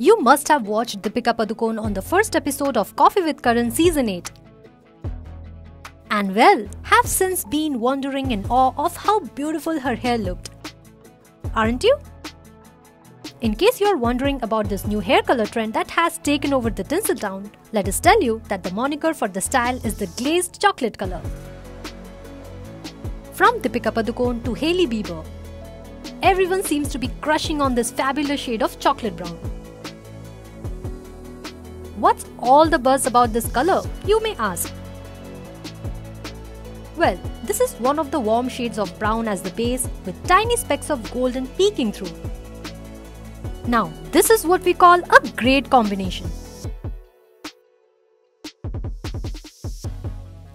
You must have watched Deepika Padukone on the first episode of Koffee with Karan Season 8. And well, have since been wondering in awe of how beautiful her hair looked. Aren't you? In case you're wondering about this new hair color trend that has taken over the Tinseltown, let us tell you that the moniker for the style is the glazed chocolate color. From Deepika Padukone to Hailey Bieber, everyone seems to be crushing on this fabulous shade of chocolate brown. What's all the buzz about this color, you may ask? Well, this is one of the warm shades of brown as the base with tiny specks of golden peeking through. Now, this is what we call a great combination.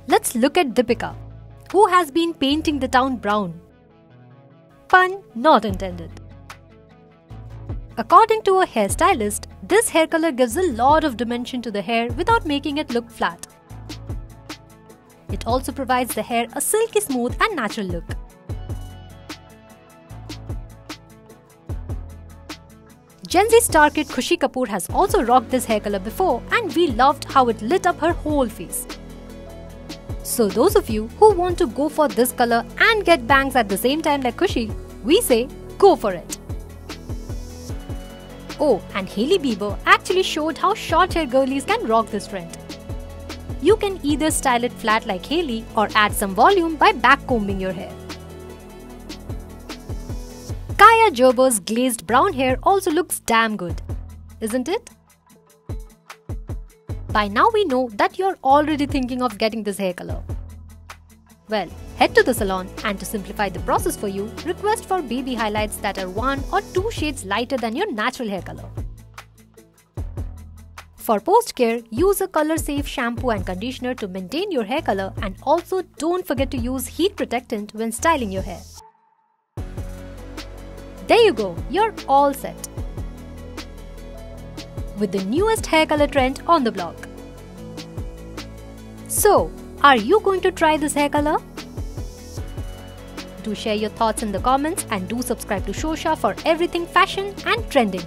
Let's look at Deepika, who has been painting the town brown. Pun not intended. According to a hairstylist, this hair color gives a lot of dimension to the hair without making it look flat. It also provides the hair a silky smooth and natural look. Gen Z star kid Khushi Kapoor has also rocked this hair color before, and we loved how it lit up her whole face. So those of you who want to go for this color and get bangs at the same time like Khushi, we say go for it. Oh, and Hailey Bieber actually showed how short hair girlies can rock this trend. You can either style it flat like Hailey or add some volume by backcombing your hair. Kaia Gerber's glazed brown hair also looks damn good, isn't it? By now we know that you're already thinking of getting this hair color. Well, head to the salon and to simplify the process for you, request for baby highlights that are 1 or 2 shades lighter than your natural hair color. For post-care, use a color-safe shampoo and conditioner to maintain your hair color, and also don't forget to use heat protectant when styling your hair. There you go, you're all set with the newest hair color trend on the block. So, are you going to try this hair color? Do share your thoughts in the comments and do subscribe to Shosha for everything fashion and trending.